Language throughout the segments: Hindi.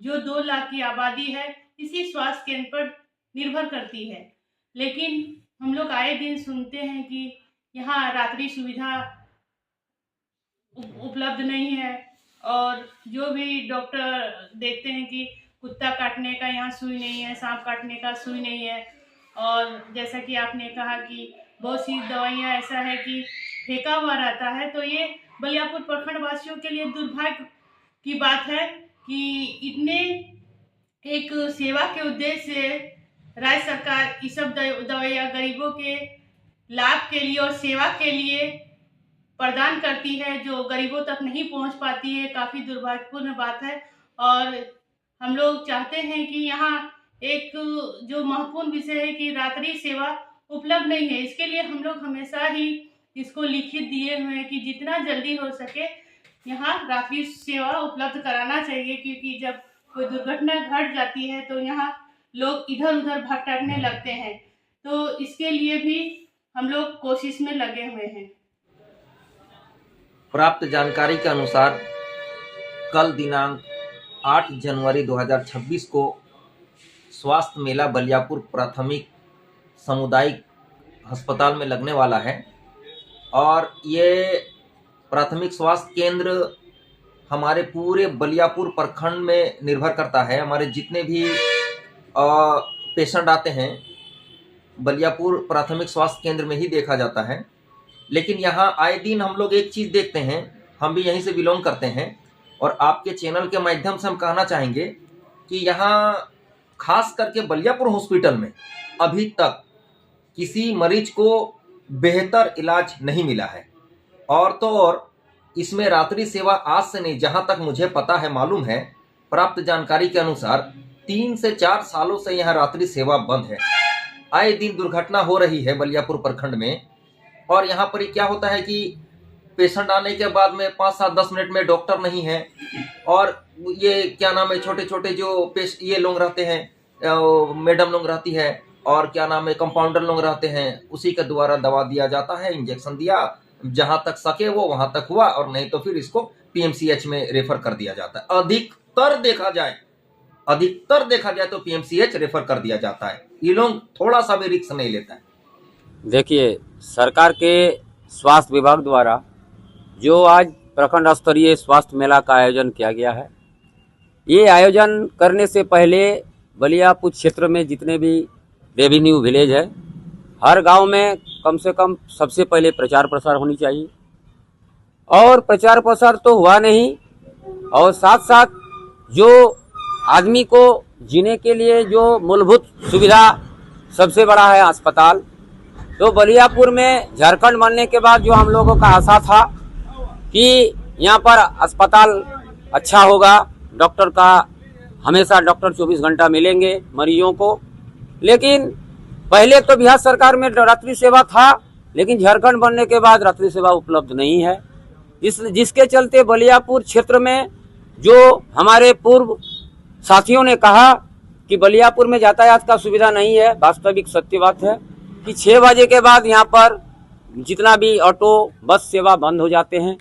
जो 2 लाख की आबादी है, इसी स्वास्थ्य केंद्र पर निर्भर करती है। लेकिन हम लोग आए दिन सुनते हैं कि यहाँ रात्रि सुविधा उपलब्ध नहीं है, और जो भी डॉक्टर देखते हैं कि कुत्ता काटने का यहाँ सुई नहीं है, सांप काटने का सुई नहीं है। और जैसा कि आपने कहा कि बहुत सी दवाइयाँ ऐसा है कि फेंका हुआ रहता है, तो ये बलियापुर प्रखंड वासियों के लिए दुर्भाग्य की बात है कि इतने एक सेवा के उद्देश्य से राज्य सरकार ये सब दवाइयाँ गरीबों के लाभ के लिए और सेवा के लिए प्रदान करती है, जो गरीबों तक नहीं पहुंच पाती है। काफ़ी दुर्भाग्यपूर्ण बात है। और हम लोग चाहते हैं कि यहाँ एक जो महत्वपूर्ण विषय है कि रात्रि सेवा उपलब्ध नहीं है, इसके लिए हम लोग हमेशा ही इसको लिखित दिए हुए हैं कि जितना जल्दी हो सके यहाँ रात्रि सेवा उपलब्ध कराना चाहिए, क्योंकि जब कोई दुर्घटना घट जाती है तो यहाँ लोग इधर उधर भटकने लगते हैं। तो इसके लिए भी हम लोग कोशिश में लगे हुए हैं। प्राप्त जानकारी के अनुसार कल दिनांक 8 जनवरी 2026 को स्वास्थ्य मेला बलियापुर प्राथमिक सामुदायिक अस्पताल में लगने वाला है। और ये प्राथमिक स्वास्थ्य केंद्र हमारे पूरे बलियापुर प्रखंड में निर्भर करता है। हमारे जितने भी पेशेंट आते हैं बलियापुर प्राथमिक स्वास्थ्य केंद्र में ही देखा जाता है। लेकिन यहाँ आए दिन हम लोग एक चीज़ देखते हैं, हम भी यहीं से बिलोंग करते हैं, और आपके चैनल के माध्यम से हम कहना चाहेंगे कि यहाँ खास करके बलियापुर हॉस्पिटल में अभी तक किसी मरीज को बेहतर इलाज नहीं मिला है। और तो और इसमें रात्रि सेवा आज से नहीं, जहाँ तक मुझे पता है, मालूम है, प्राप्त जानकारी के अनुसार 3 से 4 सालों से यहाँ रात्रि सेवा बंद है। आए दिन दुर्घटना हो रही है बलियापुर प्रखंड में। और यहाँ पर क्या होता है कि पेशेंट आने के बाद में 5, 7, 10 मिनट में डॉक्टर नहीं है, और ये क्या नाम है, छोटे छोटे जो ये लोग रहते हैं, मैडम लोग रहती है, और क्या नाम है, कंपाउंडर लोग रहते हैं, उसी के द्वारा दवा दिया जाता है, इंजेक्शन दिया, जहाँ तक सके वो वहाँ तक हुआ, और नहीं तो फिर इसको PMCH में रेफर कर दिया जाता है। अधिकतर देखा जाए तो PMCH रेफर कर दिया जाता है। ये लोग थोड़ा सा भी रिस्क नहीं लेता है। देखिए, सरकार के स्वास्थ्य विभाग द्वारा जो आज प्रखंड स्तरीय स्वास्थ्य मेला का आयोजन किया गया है, ये आयोजन करने से पहले बलियापुर क्षेत्र में जितने भी रेवेन्यू विलेज है, हर गांव में कम से कम सबसे पहले प्रचार प्रसार होनी चाहिए। और प्रचार प्रसार तो हुआ नहीं, और साथ साथ जो आदमी को जीने के लिए जो मूलभूत सुविधा सबसे बड़ा है अस्पताल, तो बलियापुर में झारखंड बनने के बाद जो हम लोगों का आशा था कि यहाँ पर अस्पताल अच्छा होगा, डॉक्टर का हमेशा डॉक्टर 24 घंटा मिलेंगे मरीजों को। लेकिन पहले तो बिहार सरकार में रात्रि सेवा था, लेकिन झारखंड बनने के बाद रात्रि सेवा उपलब्ध नहीं है। जिसके चलते बलियापुर क्षेत्र में जो हमारे पूर्व साथियों ने कहा कि बलियापुर में यातायात का सुविधा नहीं है, वास्तविक सत्य बात है कि 6 बजे के बाद यहाँ पर जितना भी ऑटो बस सेवा बंद हो जाते हैं।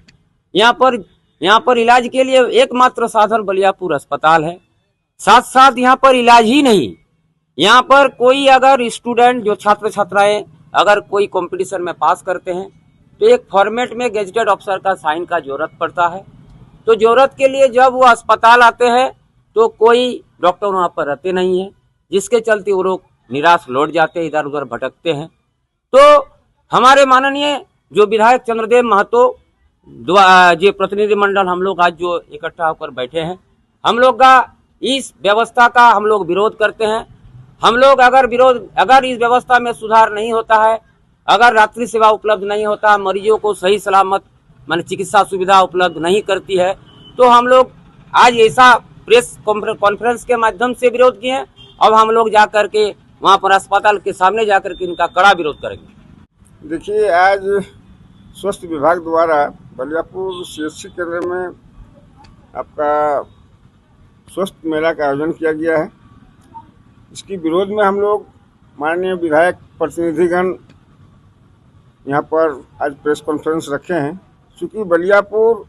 यहाँ पर इलाज के लिए एकमात्र साधन बलियापुर अस्पताल है। साथ साथ यहाँ पर इलाज ही नहीं, यहाँ पर कोई अगर स्टूडेंट जो छात्र छात्राएं अगर कोई कंपटीशन में पास करते हैं तो एक फॉर्मेट में गेजेटेड ऑफिसर का साइन का जरूरत पड़ता है। तो जरूरत के लिए जब वो अस्पताल आते हैं तो कोई डॉक्टर वहाँ पर रहते नहीं है, जिसके चलते वो लोग निराश लौट जाते हैं, इधर उधर भटकते हैं। तो हमारे माननीय जो विधायक चंद्रदेव महतो जो प्रतिनिधि मंडल हम लोग आज जो इकट्ठा होकर बैठे हैं, हम लोग का इस व्यवस्था का हम लोग विरोध करते हैं। हम लोग अगर इस व्यवस्था में सुधार नहीं होता है, अगर रात्रि सेवा उपलब्ध नहीं होता, मरीजों को सही सलामत माने चिकित्सा सुविधा उपलब्ध नहीं करती है, तो हम लोग आज ऐसा प्रेस कॉन्फ्रेंस के माध्यम से विरोध किए हैं। अब हम लोग जाकर के वहाँ पर अस्पताल के सामने जाकर के इनका कड़ा विरोध करेंगे। देखिए, आज स्वास्थ्य विभाग द्वारा बलियापुर CHC केंद्र में आपका स्वास्थ्य मेला का आयोजन किया गया है। इसकी विरोध में हम लोग माननीय विधायक प्रतिनिधिगण यहाँ पर आज प्रेस कॉन्फ्रेंस रखे हैं। चूँकि बलियापुर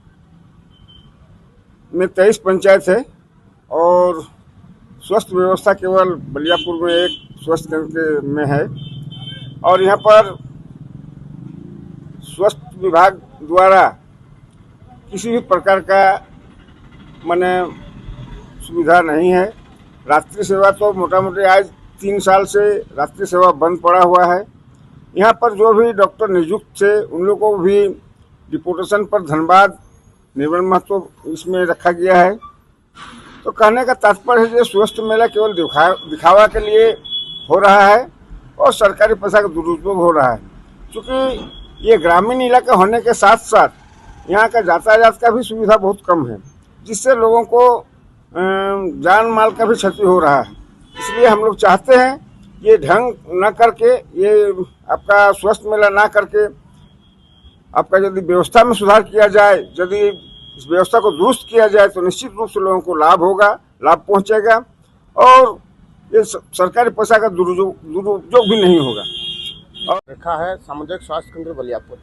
में 23 पंचायत है और स्वास्थ्य व्यवस्था केवल बलियापुर में एक स्वास्थ्य केंद्र में है और यहाँ पर स्वास्थ्य विभाग द्वारा किसी भी प्रकार का माने सुविधा नहीं है। रात्रि सेवा तो मोटा मोटी आज 3 साल से रात्रि सेवा बंद पड़ा हुआ है। यहाँ पर जो भी डॉक्टर नियुक्त थे उन लोगों को भी डिपोटेशन पर धनबाद निर्मल महतो इसमें रखा गया है। तो कहने का तात्पर्य है कि स्वास्थ्य मेला केवल दिखावा के लिए हो रहा है और सरकारी पैसा का दुरुपयोग हो रहा है। क्योंकि ये ग्रामीण इलाका होने के साथ साथ यहाँ का यातायात का भी सुविधा बहुत कम है, जिससे लोगों को जान माल का भी क्षति हो रहा है। इसलिए हम लोग चाहते हैं ये ढंग न करके, ये आपका स्वास्थ्य मेला ना करके आपका यदि व्यवस्था में सुधार किया जाए, यदि इस व्यवस्था को दुरुस्त किया जाए तो निश्चित रूप से लोगों को लाभ होगा, लाभ पहुंचेगा और ये सरकारी पैसा का दुरुपयोग भी नहीं होगा। और रखा है सामुदायिक स्वास्थ्य केंद्र बलियापुर।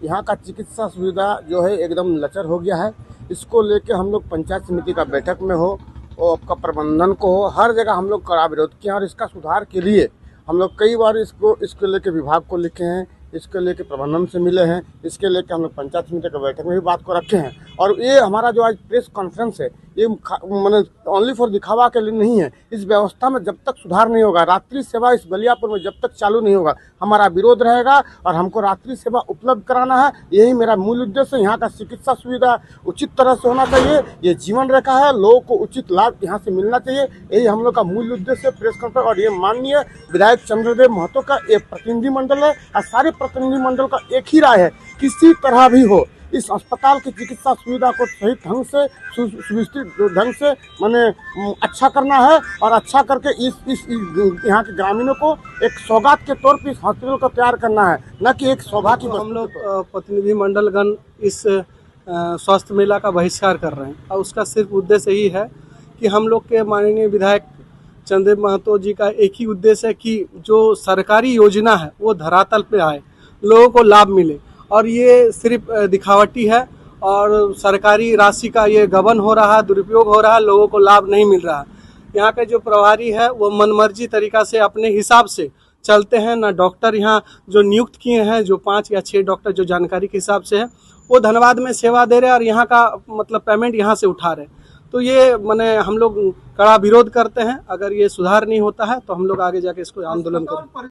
यहाँ का चिकित्सा सुविधा जो है एकदम लचर हो गया है। इसको लेके हम लोग पंचायत समिति का बैठक में हो और आपका प्रबंधन को हो, हर जगह हम लोग कड़ा विरोध किए और इसका सुधार के लिए हम लोग कई बार इसको लेके विभाग को लिखे हैं, इसके लेके प्रबंधन से मिले हैं, इसके लेके हम लोग पंचायत समिति के बैठक में भी बात को रखे हैं। और ये हमारा जो आज प्रेस कॉन्फ्रेंस है ये मैंने ओनली फॉर दिखावा के लिए नहीं है। इस व्यवस्था में जब तक सुधार नहीं होगा, रात्रि सेवा इस बलियापुर में जब तक चालू नहीं होगा, हमारा विरोध रहेगा और हमको रात्रि सेवा उपलब्ध कराना है। यही मेरा मूल उद्देश्य है। यहाँ का चिकित्सा सुविधा उचित तरह से होना चाहिए, ये जीवन रेखा है, लोगों को उचित लाभ यहाँ से मिलना चाहिए। यही हम लोग का मूल उद्देश्य है प्रेस कॉन्फ्रेंस। और ये माननीय विधायक चंद्रदेव महतो का एक प्रतिनिधिमंडल है और सारे प्रतिनिधिमंडल का एक ही राय है, किसी तरह भी हो इस अस्पताल की चिकित्सा सुविधा को सही ढंग से सुविस्तृत ढंग से माने अच्छा करना है और अच्छा करके इस यहाँ के ग्रामीणों को एक सौगात के तौर पर इस हॉस्पिटल को तैयार करना है, न कि एक सौभाग्य। हम लोग प्रतिनिधिमंडलगण इस स्वास्थ्य मेला का बहिष्कार कर रहे हैं और उसका सिर्फ उद्देश्य यही है कि हम लोग के माननीय विधायक चंद्रदेव महतो जी का एक ही उद्देश्य है कि जो सरकारी योजना है वो धरातल पे आए, लोगों को लाभ मिले। और ये सिर्फ दिखावटी है और सरकारी राशि का ये गबन हो रहा है, दुरुपयोग हो रहा है, लोगों को लाभ नहीं मिल रहा है। यहाँ के जो प्रभारी है वो मनमर्जी तरीका से अपने हिसाब से चलते हैं। ना डॉक्टर यहाँ जो नियुक्त किए हैं, जो 5 या 6 डॉक्टर जो जानकारी के हिसाब से है, वो धनबाद में सेवा दे रहे हैं और यहाँ का मतलब पेमेंट यहाँ से उठा रहे हैं। तो ये माने हम लोग कड़ा विरोध करते हैं। अगर ये सुधार नहीं होता है तो हम लोग आगे जाके इसको आंदोलन करें।